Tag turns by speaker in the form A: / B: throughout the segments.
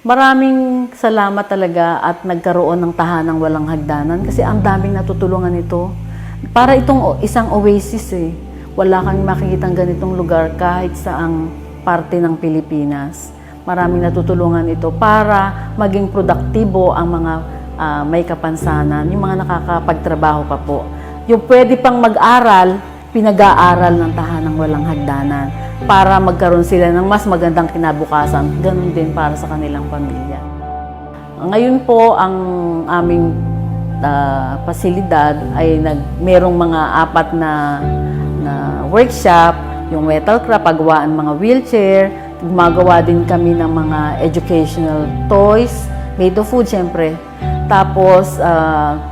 A: Maraming salamat talaga at nagkaroon ng tahanang walang hagdanan kasi ang daming natutulungan ito. Para itong isang oasis eh. Wala kang makikitang ganitong lugar kahit saang parte ng Pilipinas. Maraming natutulungan ito para maging produktibo ang mga may kapansanan, yung mga nakakapagtrabaho pa po. Yung pwede pang mag-aral, pinag-aaral ng tahanang walang hagdanan para magkaroon sila ng mas magandang kinabukasan, ganun din para sa kanilang pamilya. Ngayon po, ang aming pasilidad ay merong mga 4 na workshop, yung metal craft, paggawaan mga wheelchair, gumagawa din kami ng mga educational toys, made of wood syempre. Tapos,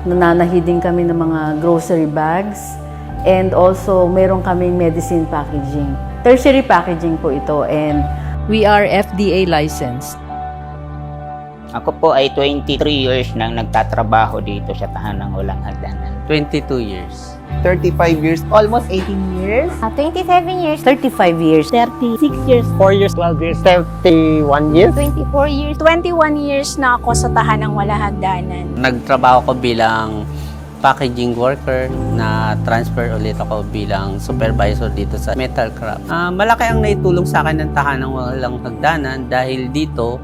A: nananahi din kami ng mga grocery bags, and also meron kaming medicine packaging. Tertiary packaging po ito, and
B: We are FDA licensed.
C: Ako po ay 23 years nang nagtatrabaho dito sa Tahanang Walang Hagdanan.
D: 22 years.
E: 35 years.
F: Almost 18 years.
G: 27 years,
A: 35 years,
G: 36 years,
E: 4 years, 12 years, 31 years.
G: 24 years, 21 years na ako sa Tahanang Walang Hagdanan.
D: Nagtrabaho ko bilang packaging worker, na transfer ulit ako bilang supervisor dito sa metal craft. Malaki ang naitulong sa akin ng Tahanang Walang Hagdanan dahil dito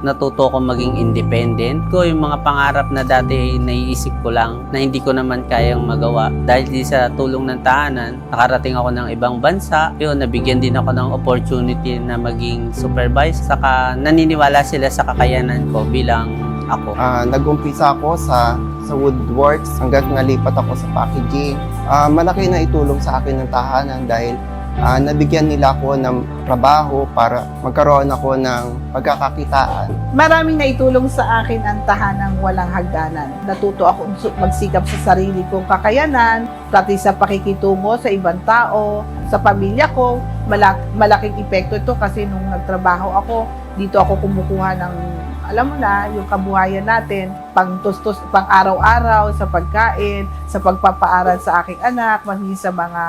D: natuto ko maging independent ko. Yung mga pangarap na dati naiisip ko lang na hindi ko naman kayang magawa. Dahil sa tulong ng tahanan, nakarating ako ng ibang bansa. Yun, nabigyan din ako ng opportunity na maging supervisor. Saka naniniwala sila sa kakayanan ko bilang ako.
E: Nag-umpisa ako sa woodworks hanggang nalipat ako sa packaging. Malaki na itulong sa akin ng tahanan dahil nabigyan nila ako ng trabaho para magkaroon ako ng pagkakakitaan.
F: Maraming naitulong sa akin ang Tahanang Walang Hagdanan. Natuto ako magsikap sa sarili kong kakayanan, pati sa pakikitungo sa ibang tao, sa pamilya ko. Malaking epekto ito kasi nung nagtrabaho ako, dito ako kumukuha ng, alam mo na, yung kabuhayan natin, pang-tustos, pang araw-araw, sa pagkain, sa pagpapaaral sa aking anak, maging sa mga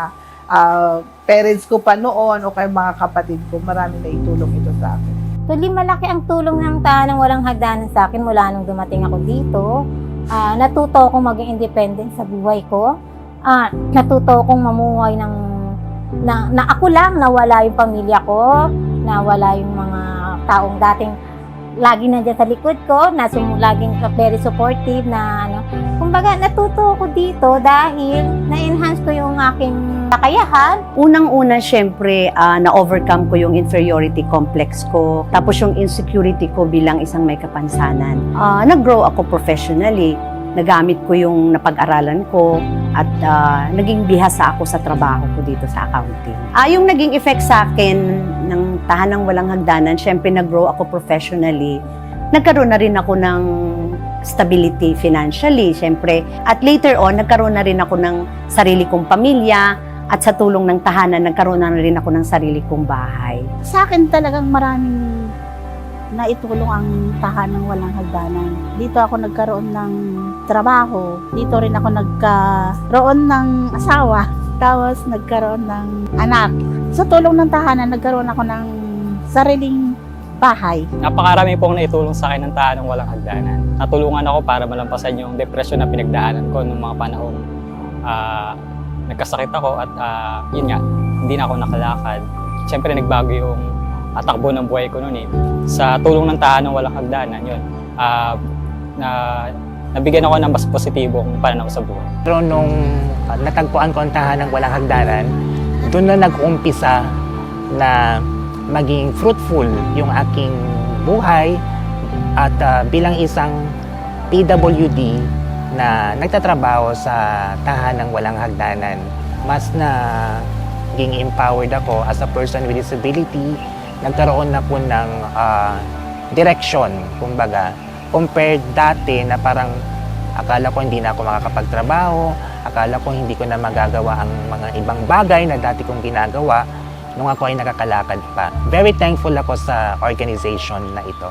F: parents ko pa noon o kay mga kapatid ko. Maraming naitulong ito sa akin.
G: Tuloy malaki ang tulong ng Tahanang Walang Hagdanan sa akin mula nung dumating ako dito. Natuto akong maging independent sa buhay ko. Natuto akong mamuhay na ako lang, nawala yung pamilya ko, nawala yung mga taong dating lagi nandiyan sa likod ko, laging very supportive na ano. Kumbaga, natuto ako dito dahil na-enhance ko yung aking kakayahan.
H: Unang-una, syempre, na-overcome ko yung inferiority complex ko. Tapos yung insecurity ko bilang isang may kapansanan. Nag-grow ako professionally. Nagamit ko yung napag-aralan ko at naging bihasa ako sa trabaho ko dito sa accounting. Yung naging effect sa akin ng Tahanang Walang Hagdanan, syempre nag-grow ako professionally. Nagkaroon na rin ako ng stability financially, syempre. At later on, nagkaroon na rin ako ng sarili kong pamilya at sa tulong ng tahanan, nagkaroon na rin ako ng sarili kong bahay.
I: Sa akin talagang maraming naitulong ang Tahanang Walang Hagdanan. Dito ako nagkaroon ng trabaho. Dito rin ako nagkaroon ng asawa. Tapos nagkaroon ng anak. Sa tulong ng tahanan, nagkaroon ako ng sariling bahay.
J: Napakarami pong naitulong sa akin ng Tahanang Walang Hagdanan. Natulungan ako para malampasan yung depresyon na pinagdaanan ko nung mga panahong nagkasakit ako at yun nga, hindi na ako nakalakad. Siyempre nagbago yung takbo ng buhay ko noon eh. Sa tulong ng Tahanang Walang Hagdanan, yun, nabigyan ako ng mas positibong pananaw sa buhay.
K: Pero nung natagpuan ko ang Tahanang Walang Hagdanan, doon na nag-umpisa na maging fruitful yung aking buhay at bilang isang PWD na nagtatrabaho sa Tahanang Walang Hagdanan, mas naging empowered ako as a person with disability. Nagkaroon na po ng direction, kumbaga, compared dati na parang akala ko hindi na ako makakapagtrabaho, akala ko hindi ko na magagawa ang mga ibang bagay na dati kong ginagawa nung ako ay nakakalakad pa. Very thankful ako sa organization na ito.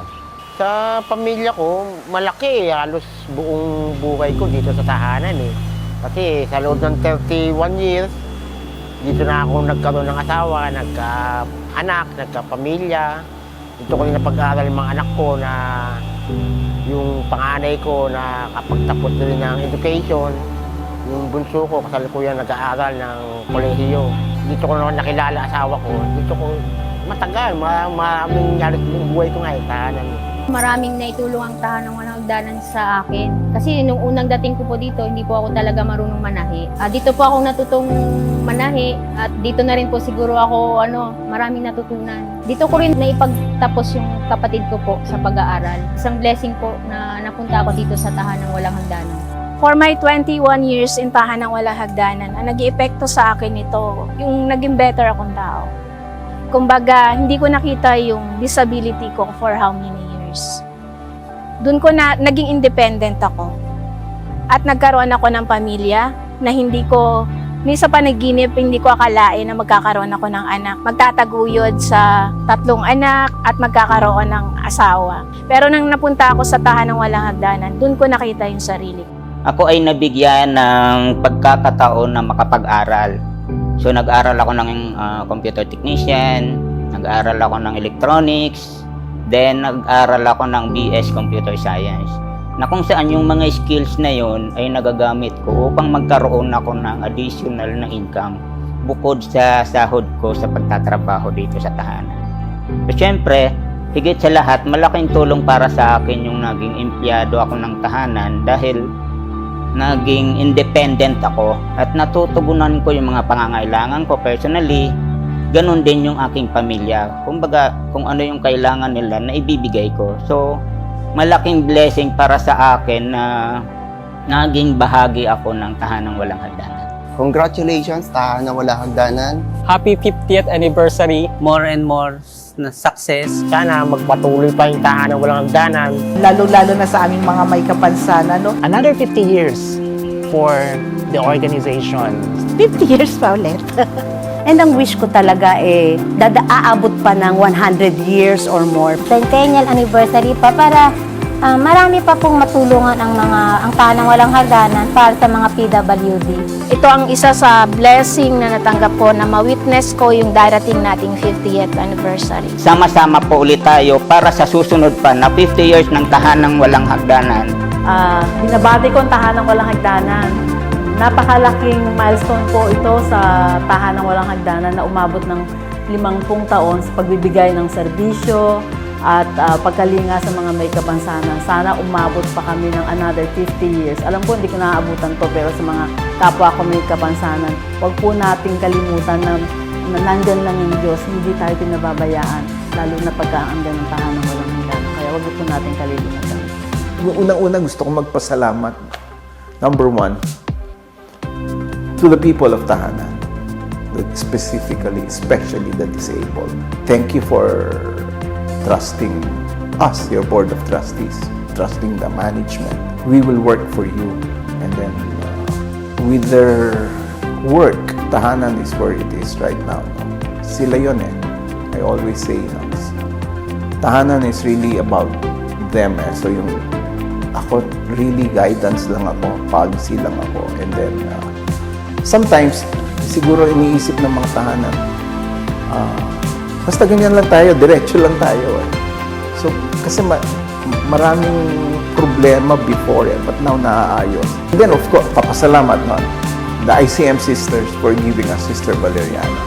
E: Sa pamilya ko, malaki. Halos buong buhay ko dito sa tahanan eh. Kasi sa loob ng 31 years, dito na ako nagkaroon ng asawa, nagka-anak, nagka-pamilya.
K: Dito ko rin napag-aaral yung mga anak ko na yung panganay ko na kapagtapos na rin ng education, yung bunso ko kasalukuyan nag-aaral ng kolehiyo. Dito ko naman nakilala asawa ko. Dito ko matagal, maraming nangyari yung buhay ko ngayon, tahanan.
G: Maraming naitulong ang tahanang walang hagdanan sa akin. Kasi nung unang dating ko po dito, hindi po ako talaga marunong manahi. Dito po ako natutong manahi at dito na rin po siguro ako maraming natutunan. Dito ko rin naipagtapos yung kapatid ko po sa pag-aaral. Isang blessing po na napunta ako dito sa tahanang walang hagdanan.
L: For my 21 years in tahanang walang hagdanan, ang nag-iepekto sa akin ito, yung naging better akong tao. Kumbaga, hindi ko nakita yung disability ko for how many years. Doon ko na naging independent ako. At nagkaroon ako ng pamilya na hindi ko, ni sa panaginip, hindi ko akalain na magkakaroon ako ng anak. Magtataguyod sa 3 anak at magkakaroon ng asawa. Pero nang napunta ako sa tahanang walang hagdanan, doon ko nakita yung sarili ko.
C: Ako ay nabigyan ng pagkakataon na makapag-aral. So nag-aral ako ng computer technician, nag-aral ako ng electronics, then nag-aral ako ng BS Computer Science. Na kung saan yung mga skills na yon ay nagagamit ko upang magkaroon ako ng additional na income bukod sa sahod ko sa pagtatrabaho dito sa tahanan. So syempre, higit sa lahat, malaking tulong para sa akin yung naging empleyado ako ng tahanan dahil naging independent ako at natutugunan ko yung mga pangangailangan ko personally. Ganon din yung aking pamilya. Kumbaga, kung ano yung kailangan nila na ibibigay ko. So, malaking blessing para sa akin na naging bahagi ako ng tahanang walang hagdanan.
E: Congratulations, tahanang walang hagdanan.
J: Happy 50th anniversary.
D: More and more na success.
K: Sana magpatuloy pa yung tahanan walang hagdanan.
F: Lalo-lalo na sa aming mga may kapansanan, no?
K: Another 50 years for the organization.
I: 50 years pa ulit.
H: And ang wish ko talaga aabot pa ng 100 years or more.
G: Centennial anniversary pa para marami pa pong matulungan ang tahanang walang hagdanan para sa mga PWD.
L: Ito ang isa sa blessing na natanggap ko na ma-witness ko yung darating nating 50th anniversary.
C: Sama-sama po ulit tayo para sa susunod pa na 50 years ng tahanang walang hagdanan.
A: Binabati ko ang tahanang walang hagdanan. Napakalaking milestone po ito sa tahanang walang hagdanan na umabot ng 50 taon sa pagbibigay ng serbisyo at pagkalinga sa mga may kapansanan. Sana umabot pa kami ng another 50 years. Alam ko hindi ko naaabutan to, pero sa mga kapwa ko may kapansanan, huwag po nating kalimutan na nandyan lang yung Diyos, hindi tayo pinababayaan, lalo na pagkaanggan ng tahanang walang hagdanan. Kaya huwag po nating kalilimutan.
M: Unang-unang gusto kong magpasalamat. Number 1, to the people of Tahanan, especially the disabled. Thank you for trusting us, your board of trustees, trusting the management. We will work for you. And then with their work, Tahanan is where it is right now. Sila yun eh. I always say, Tahanan is really about them eh. So yung ako, really guidance lang ako, policy lang ako. And then sometimes, siguro iniisip ng mga tahanan, basta ganyan lang tayo, diretso lang tayo. So, kasi maraming problema before yan, but now naaayos. And then, of course, papasalamat nun, the ICM sisters for giving us Sister Valeriana.